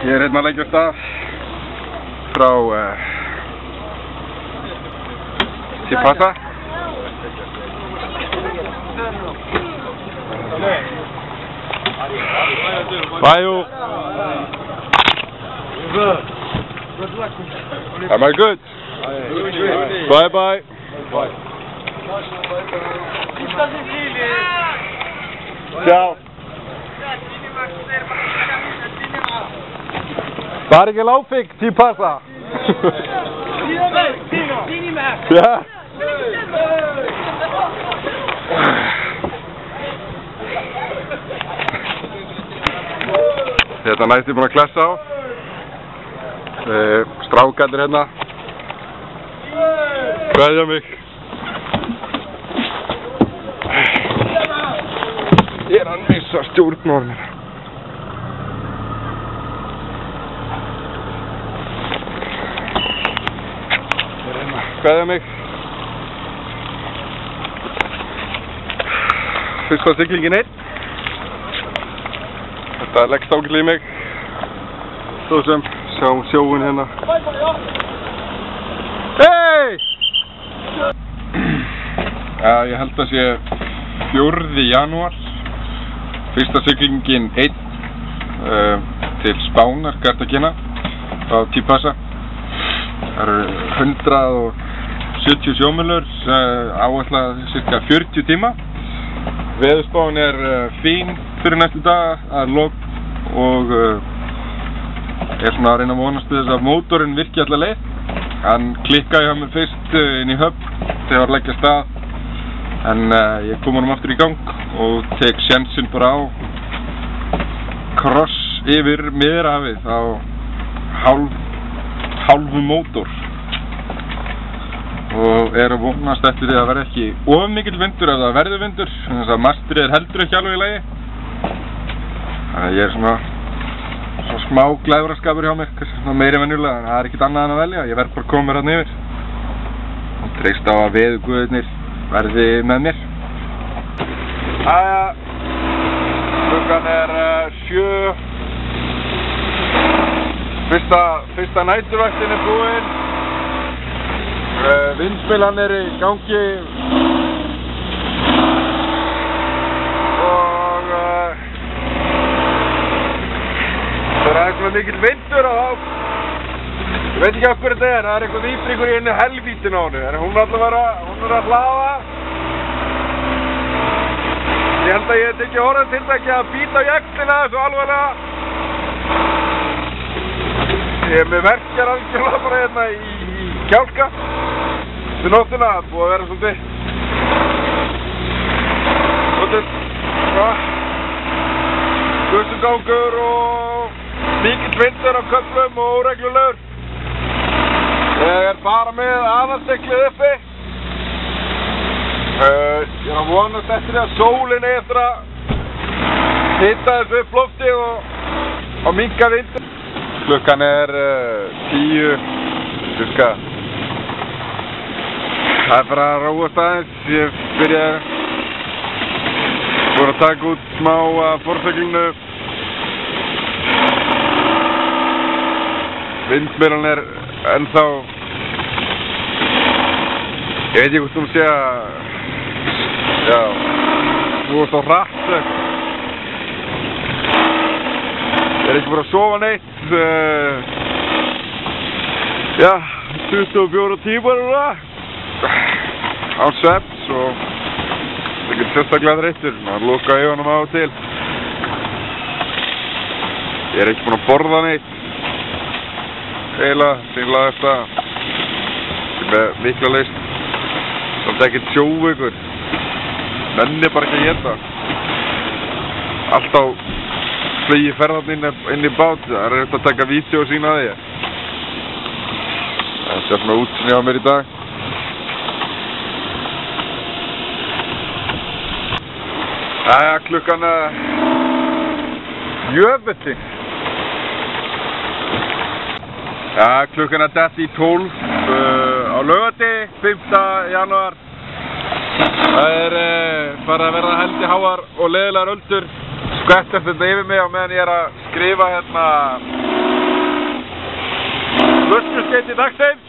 Ég hérna að leggja stað frá Tipasa. Bye. Am I good? Bye bye. Ciao. Varje laufik Tipasa. Ja. Þetta næst búin að klessa á. Strákarnir hérna. Kveðja mig. Ég að missa stjórnmálinn. Kveðja mig. Fyrsta siglingin einn. Þetta leggst ágætlega í mig. Svo sem sjáum sjóin hérna. Hey! Já, ég held að sé 4. janúar. Fyrsta siglingin einn til Spánar, Cartagena á Tipasa. Það eru 170 sjómílur, áætlað cirka 40 tíma. Veðurspáin fín fyrir næstu dag að logn og svona að reyna að vonast til þess að mótorinn virki alla leið. Hann klikkaði hjá mér fyrst inn í höfn þegar ég var að leggja stað, en ég kom honum aftur í gang og tek sjensinn bara á kross yfir Miðjarðarhafið á hálfum mótor og að vonast eftir því að verði ekki of mikill vindur ef það verður vindur, þannig að mastrið heldur ekki alveg í lagi. Þannig að ég svona smá glæfraskapur hjá mér, meiri venjulega, en það ekkert annað en að velja. Ég verð bara að koma mér þarna yfir og treysta á að veðurguðirnir verði með mér. Jæja, klukkan 7. Fyrsta næturvaktin búinn. Vindmyllan í gangi og það eitthvað mikill vindur og þá ég veit ekki af hverju þetta það eitthvað výbringur í einu helvítin á hennu, en hún er að hlaða. Ég held að ég hef ekki orðið til þess að bíta á jæktina þessu alvarlega. Mér verkjar algjörlega bara hérna í kjálka til nóttina, það búið að vera svolítið gussugangur og mikill vindur á köflum og óreglulegur. Ég bara með aðalseglið uppi. Ég að vonast eftir því að sólin eftir að hita þessu upp lofti og minnka vindur. Klukkan 10 cirka. Það bara að róast aðeins. Ég byrjaði að taka út smá af forseglinu. Vindmyllan ennþá, ég veit ekki hvort sé að, já, þú varst á hratt eitthvað. Ég ekki bara að sofa neitt. Já, 24 tímar án svefns og ekki sérstaklega þreyttur. Maður loka augunum á og til. Ég ekki búinn að borða neitt. Eiginlega, seinlega þetta. Ég með mikla list. Samt ekkert sjóveikur. Nenni bara ekki að éta. Alltaf flegi ferðarna inn í bát. Það er eftir að taka vídeo og sína því. Þetta er svona útsinni á mér í dag. Jæja, klukkan jöfnviti. Já, klukkan detti í 12 á laugardegi, 5. janúar. Það bara að verða heldi háar og leiðilegar öldur. Skvettast þetta yfir mig á meðan ég að skrifa hérna Flöskuskeyti dagsins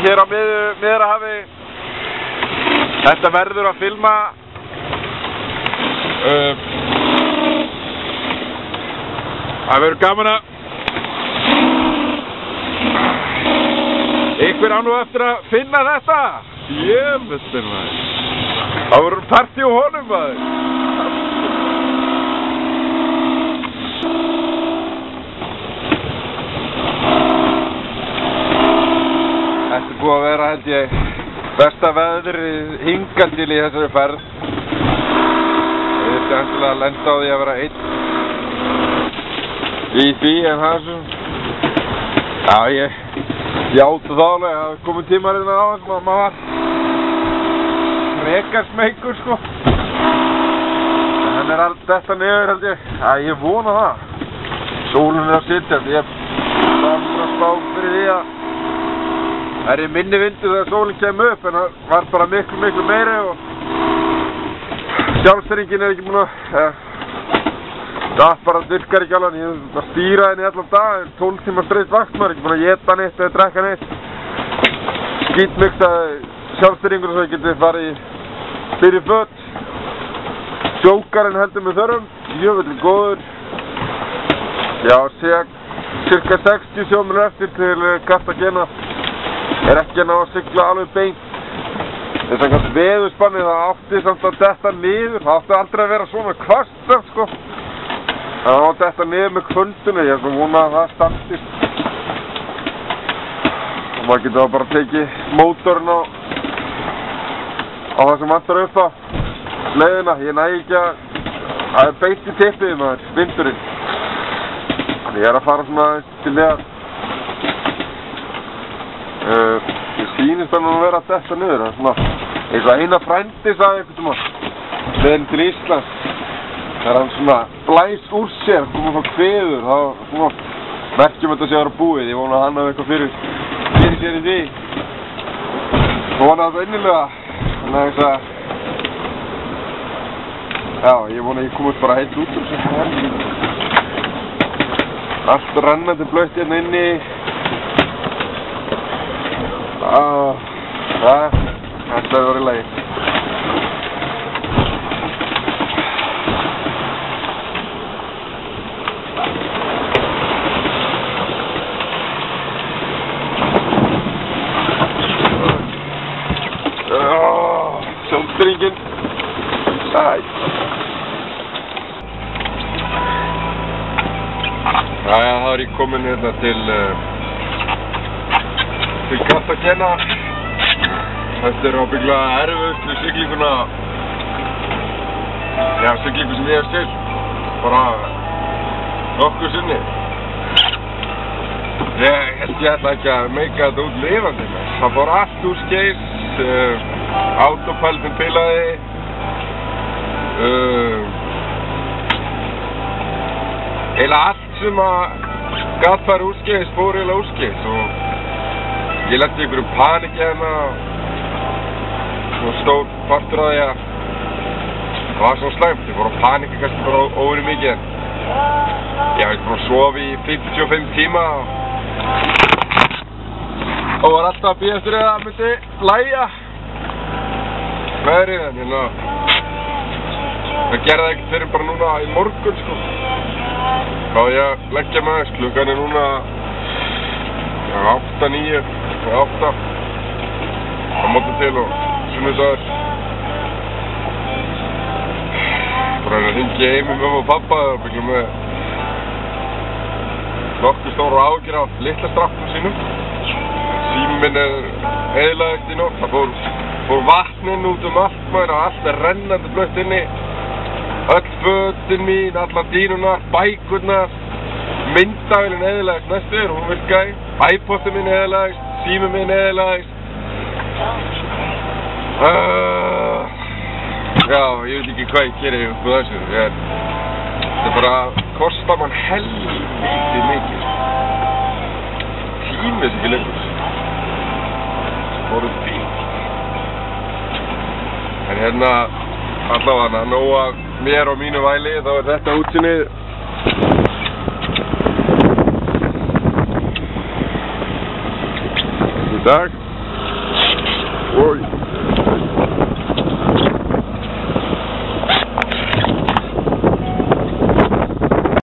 hér á Miðjarðarhafi. Þetta verður að filma það verður gaman að ykkur á nú eftir að finna þetta. Jöfnvestir maður. Það voru partí á honum maður. Þetta er búið að vera held ég besta veðrið hingað til í þessari ferð. Ég þurfti endilega að lenda á því að vera einn í því en það er svo. Já ég átti þá alveg að það komið tímar inn á þess að maður var frekar smeykur sko. En er allt þetta niður held ég. Já ég vona það. Sólinn er að sitja. Ég var bara að spá fyrir því að það er minni vindur þegar sólinn kemur upp en það var bara miklu meiri og sjálfstæringin er ekki búin að það bara virkar ekki alveg. Ég var að stýra henni allan dag, 12 tíma streitt vakt, maður er ekki búin að éta neitt eða drekka neitt. Skítmygt að sjálfstæringur svo ég geti farið í fyrir föt. Sjókarinn heldur með þörfum, jöfnvöldur góður. Já, cirka 60 sjómílur eftir til Cartagena. Er ekki að ná að sigla alveg beint. Þess að kannski veðurspannið það átti samt að detta niður. Það átti aldrei að vera svona hvasst sko. Það átti að detta niður með kvöldunni. Ég er svo vonað að það standist. Og maður getur bara tekið mótorinn á það sem vantar upp á leiðina. Ég næ ekki að það er beint í tippið maður, vindurinn. Þannig ég er að fara svona til neðar. Ég sýnist að nú vera að detta niður, það er svona eins og eina frændi sagði einhvern tímann leiðin til Íslands þegar hann svona blæs úr sér, komið frá kveður, þá svona merkjum þetta sé að vera búið. Ég vona að hann hafi eitthvað fyrir sér í því. Ég vona þetta innilega, þannig að þess að já, ég vona að ég komist bara heilt út úr þessu. Allt rennandi blautt hérna inni. Þetta verður í lagi. Sjálfstæringin. Sæt. Jæja, þá er ég komin hérna til Cartagena. Þetta er ábyggilega erfiðustu siglinguna, já, siglingu sem ég hef siglt, bara nokkuð sinni. Ég held ég ætla ekki að meika þetta út lifandi með. Það fór allt úr skeis, autopilotinn bilaði, eiginlega allt sem að gat fara úr skeis fór eiginlega úr skeis og ég lenti í einhverju paniki hérna og stór partur af því að það var svona slæmt. Ég fór að panika kannski bara óvenju mikið en ég hafði bara sofið í 55 tíma og var alltaf að bíða eftir að það myndi lægja veðrið en hérna það gerði það ekkert fyrir bara núna í morgun sko. Þá ég að leggja með þess, klukkan er núna 8, 9 og 8 á móti til og sunnudagur. Bara að hringja heim með mömmu og pappa og byggja með nokkuð stóra áhyggjur af litla stráknum sínum. Síminn minn er eyðilagður í nótt. Það fór vatninn út allt maður og allt er rennandi blautt inni. Öll fötin mín, allar dýnunar, bækurnar, myndavélinn eyðilagðist næstu og hún virkaði. iPodin minn eyðilagðist, síminn minn eyðilagðist. Já, ég veit ekki hvað ég gerir upp á þessu. Þetta bara kostar mann helvítið mikið. Tímið ekki lengur. Fóruð bíl. En hérna, allavega, nóg af mér og mínu væli, þá er þetta útsýnið. dag og